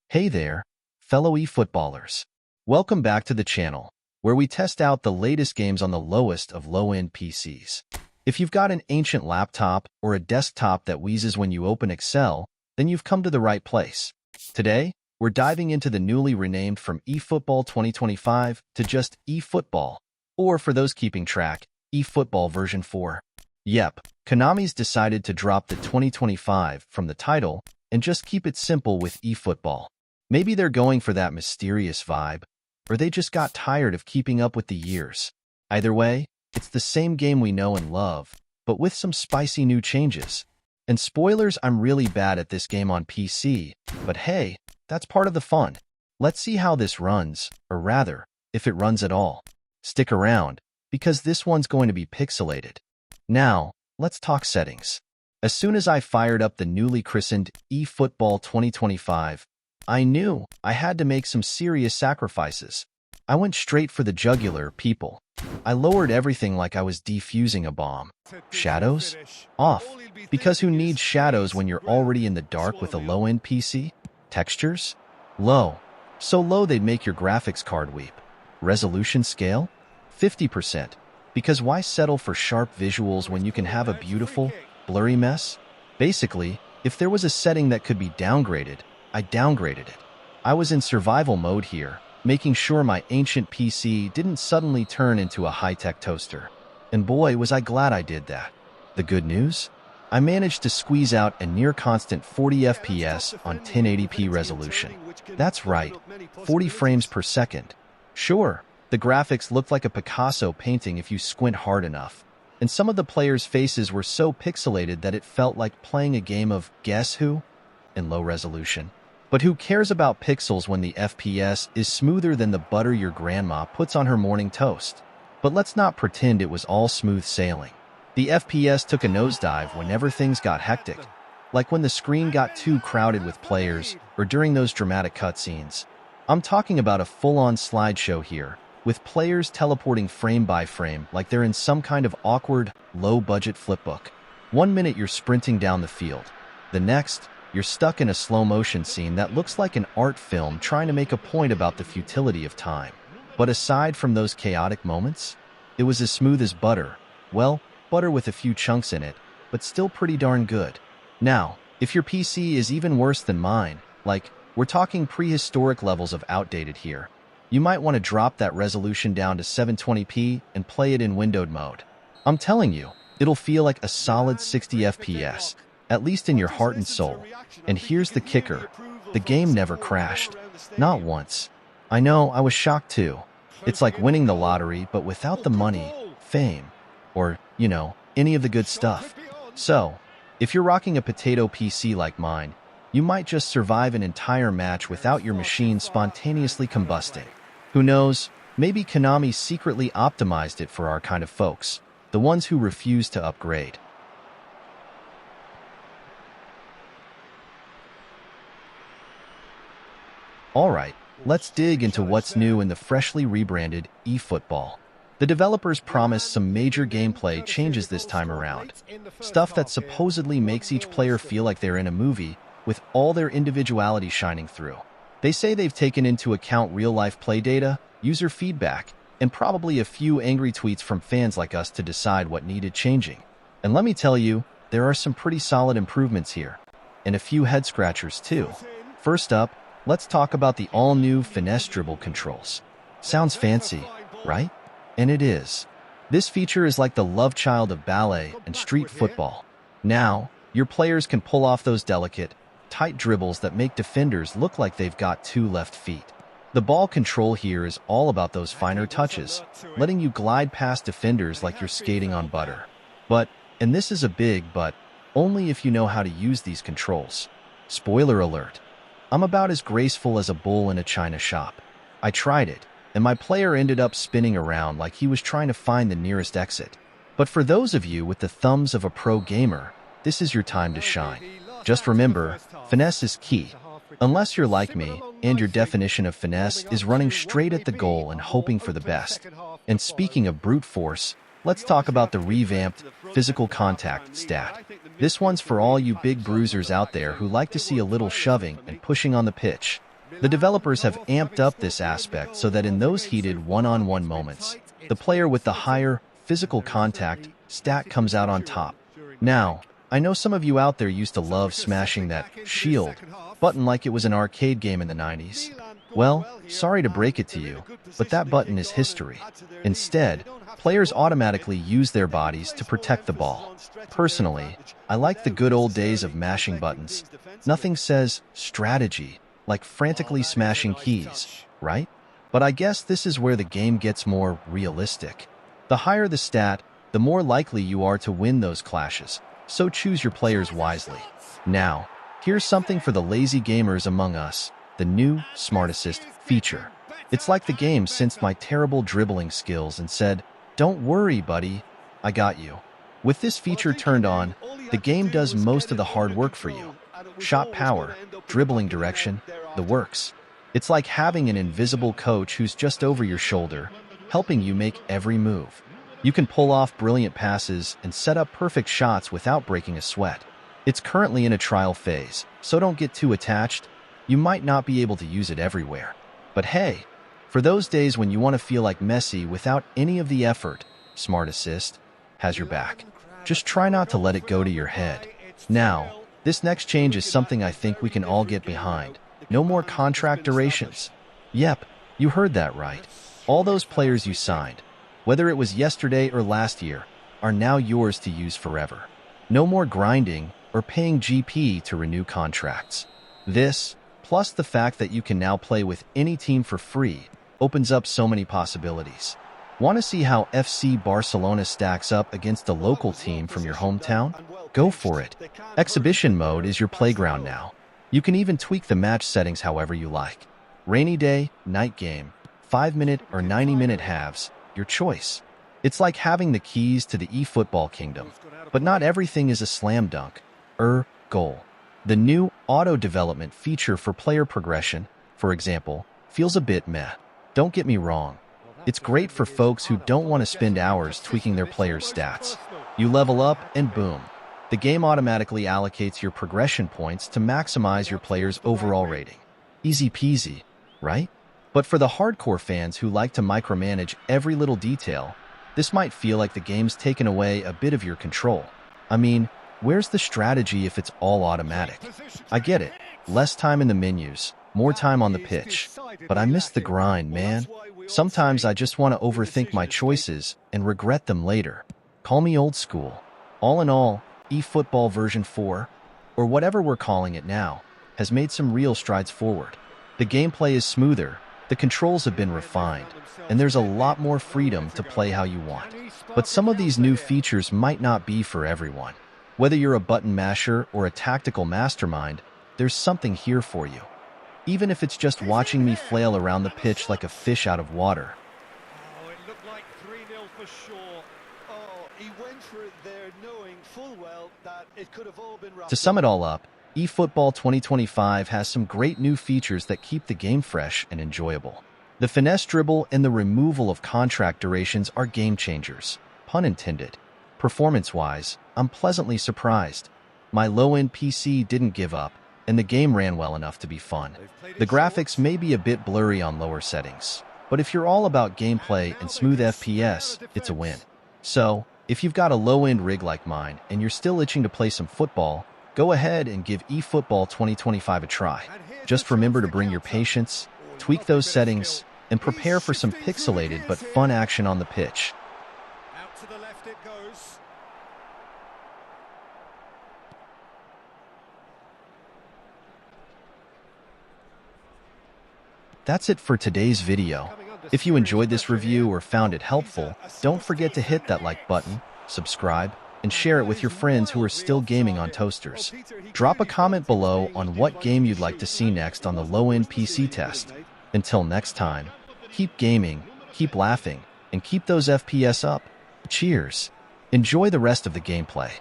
Hey there, fellow eFootballers. Welcome back to the channel, where we test out the latest games on the lowest of low-end PCs. If you've got an ancient laptop or a desktop that wheezes when you open Excel, then you've come to the right place. Today, we're diving into the newly renamed from eFootball 2025 to just eFootball, or for those keeping track, eFootball version 4. Yep, Konami's decided to drop the 2025 from the title and just keep it simple with eFootball. Maybe they're going for that mysterious vibe, or they just got tired of keeping up with the years. Either way, it's the same game we know and love, but with some spicy new changes. And spoilers, I'm really bad at this game on PC, but hey, that's part of the fun. Let's see how this runs, or rather, if it runs at all. Stick around, because this one's going to be pixelated. Now, let's talk settings. As soon as I fired up the newly christened eFootball 2025, I knew I had to make some serious sacrifices. I went straight for the jugular, people. I lowered everything like I was defusing a bomb. Shadows? Off. Because who needs shadows when you're already in the dark with a low-end PC? Textures? Low. So low they'd make your graphics card weep. Resolution scale? 50%. Because why settle for sharp visuals when you can have a beautiful, blurry mess? Basically, if there was a setting that could be downgraded, I downgraded it. I was in survival mode here, making sure my ancient PC didn't suddenly turn into a high-tech toaster. And boy, was I glad I did that. The good news? I managed to squeeze out a near-constant 40 FPS on 1080p resolution. That's right, 40 frames per second. Sure, the graphics looked like a Picasso painting if you squint hard enough. And some of the players' faces were so pixelated that it felt like playing a game of Guess Who? In low resolution. But who cares about pixels when the FPS is smoother than the butter your grandma puts on her morning toast? But let's not pretend it was all smooth sailing. The FPS took a nosedive whenever things got hectic, like when the screen got too crowded with players or during those dramatic cutscenes. I'm talking about a full-on slideshow here, with players teleporting frame by frame like they're in some kind of awkward, low-budget flipbook. 1 minute you're sprinting down the field. The next, you're stuck in a slow-motion scene that looks like an art film trying to make a point about the futility of time. But aside from those chaotic moments, it was as smooth as butter. Well, butter with a few chunks in it, but still pretty darn good. Now, if your PC is even worse than mine, like, we're talking prehistoric levels of outdated here, you might want to drop that resolution down to 720p and play it in windowed mode. I'm telling you, it'll feel like a solid 60 FPS. At least in your heart and soul. And here's the kicker. The game never crashed. Not once. I know, I was shocked too. It's like winning the lottery, but without the money, fame, or, any of the good stuff. So, if you're rocking a potato PC like mine, you might just survive an entire match without your machine spontaneously combusting. Who knows, maybe Konami secretly optimized it for our kind of folks, the ones who refuse to upgrade. Alright, let's dig into what's new in the freshly rebranded eFootball. The developers promised some major gameplay changes this time around. Stuff that supposedly makes each player feel like they're in a movie, with all their individuality shining through. They say they've taken into account real-life play data, user feedback, and probably a few angry tweets from fans like us to decide what needed changing. And let me tell you, there are some pretty solid improvements here. And a few head-scratchers too. First up, let's talk about the all-new Finesse Dribble controls. Sounds fancy, right? And it is. This feature is like the love child of ballet and street football. Now, your players can pull off those delicate, tight dribbles that make defenders look like they've got 2 left feet. The ball control here is all about those finer touches, letting you glide past defenders like you're skating on butter. But, and this is a big but, only if you know how to use these controls. Spoiler alert. I'm about as graceful as a bull in a china shop. I tried it, and my player ended up spinning around like he was trying to find the nearest exit. But for those of you with the thumbs of a pro gamer, this is your time to shine. Just remember, finesse is key. Unless you're like me, and your definition of finesse is running straight at the goal and hoping for the best. And speaking of brute force, let's talk about the revamped physical contact stat. This one's for all you big bruisers out there who like to see a little shoving and pushing on the pitch. The developers have amped up this aspect so that in those heated one-on-one moments, the player with the higher physical contact stat comes out on top. Now, I know some of you out there used to love smashing that shield button like it was an arcade game in the 90s. Well, sorry to break it to you, but that button is history. Instead, players automatically use their bodies to protect the ball. Personally, I like the good old days of mashing buttons. Nothing says strategy like frantically smashing keys, right? But I guess this is where the game gets more realistic. The higher the stat, the more likely you are to win those clashes, so choose your players wisely. Now, here's something for the lazy gamers among us, the new Smart Assist feature. It's like the game sensed my terrible dribbling skills and said, "Don't worry, buddy, I got you." With this feature turned on, the game does most of the hard work for you. Shot power, dribbling direction, the works. It's like having an invisible coach who's just over your shoulder, helping you make every move. You can pull off brilliant passes and set up perfect shots without breaking a sweat. It's currently in a trial phase, so don't get too attached. You might not be able to use it everywhere. But hey, for those days when you want to feel like Messi without any of the effort, Smart Assist has your back. Just try not to let it go to your head. Now, this next change is something I think we can all get behind. No more contract durations. Yep, you heard that right. All those players you signed, whether it was yesterday or last year, are now yours to use forever. No more grinding or paying GP to renew contracts. This, plus the fact that you can now play with any team for free, opens up so many possibilities. Want to see how FC Barcelona stacks up against a local team from your hometown? Go for it. Exhibition mode is your playground now. You can even tweak the match settings however you like. Rainy day, night game, 5-minute or 90-minute halves, your choice. It's like having the keys to the eFootball kingdom. But not everything is a slam dunk. Goal. The new auto-development feature for player progression, for example, feels a bit meh. Don't get me wrong. It's great for folks who don't want to spend hours tweaking their players' stats. You level up and boom. The game automatically allocates your progression points to maximize your player's overall rating. Easy peasy, right? But for the hardcore fans who like to micromanage every little detail, this might feel like the game's taken away a bit of your control. I mean, where's the strategy if it's all automatic? I get it. Less time in the menus, more time on the pitch. But I miss the grind, man. Sometimes I just want to overthink my choices and regret them later. Call me old school. All in all, eFootball version 4, or whatever we're calling it now, has made some real strides forward. The gameplay is smoother, the controls have been refined, and there's a lot more freedom to play how you want. But some of these new features might not be for everyone. Whether you're a button masher or a tactical mastermind, there's something here for you. Even if it's just watching me flail around the pitch like a fish out of water. Oh, it looked like 3-0 for sure. Oh, he went for it there knowing full well that it could have all been rough. To sum it all up, eFootball 2025 has some great new features that keep the game fresh and enjoyable. The Finesse Dribble and the removal of contract durations are game changers, pun intended. Performance-wise, I'm pleasantly surprised. My low-end PC didn't give up, and the game ran well enough to be fun. The graphics may be a bit blurry on lower settings, but if you're all about gameplay and smooth FPS, it's a win. So, if you've got a low-end rig like mine and you're still itching to play some football, go ahead and give eFootball 2025 a try. Just remember to bring your patience, tweak those settings, and prepare for some pixelated but fun action on the pitch. Out to the left it goes. That's it for today's video. If you enjoyed this review or found it helpful, don't forget to hit that like button, subscribe, and share it with your friends who are still gaming on toasters. Drop a comment below on what game you'd like to see next on the low-end PC test. Until next time, keep gaming, keep laughing, and keep those FPS up. Cheers. Enjoy the rest of the gameplay.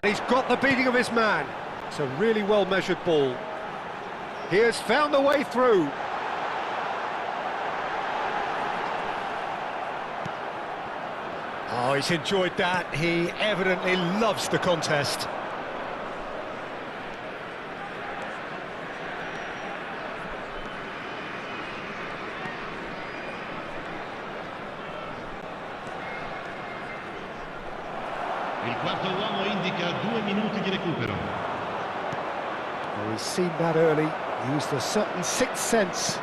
And he's got the beating of his man. It's a really well-measured ball. He has found the way through. Oh, he's enjoyed that. He evidently loves the contest. Il quarto uomo indica 2 minuti di recupero. Oh, he's seen that early, used a certain sixth sense.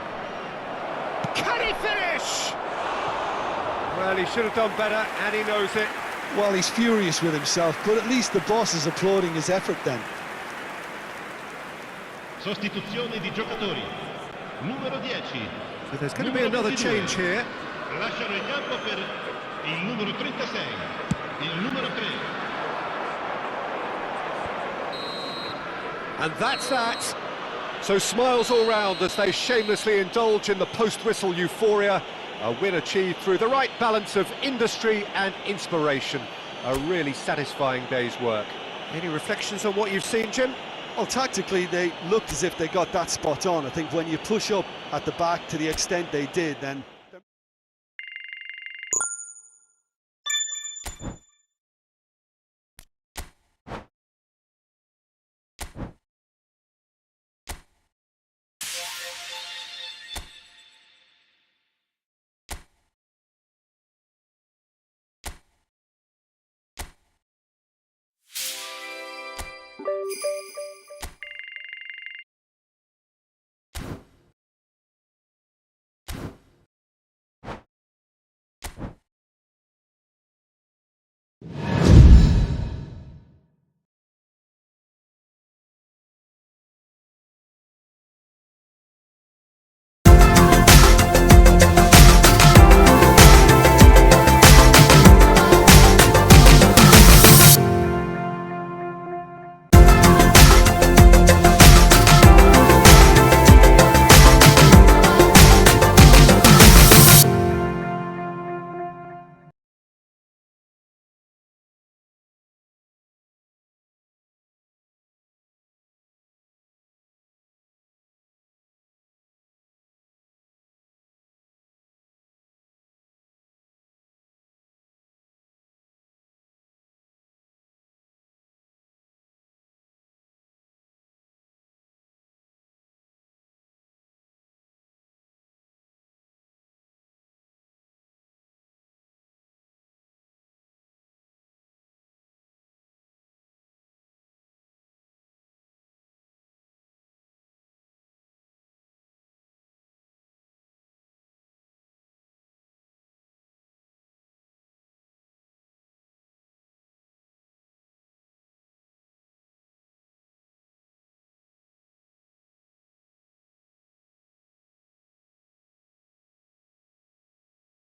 Can he finish? Well, he should have done better, and he knows it. Well, he's furious with himself, but at least the boss is applauding his effort then. Sostituzione di giocatori. Numero 10. So there's going to be another change here. Lasciano il campo per il numero 36. Il numero 3. And that's that. So smiles all round as they shamelessly indulge in the post-whistle euphoria. A win achieved through the right balance of industry and inspiration. A really satisfying day's work. Any reflections on what you've seen, Jim? Well, tactically, they looked as if they got that spot on. I think when you push up at the back to the extent they did, then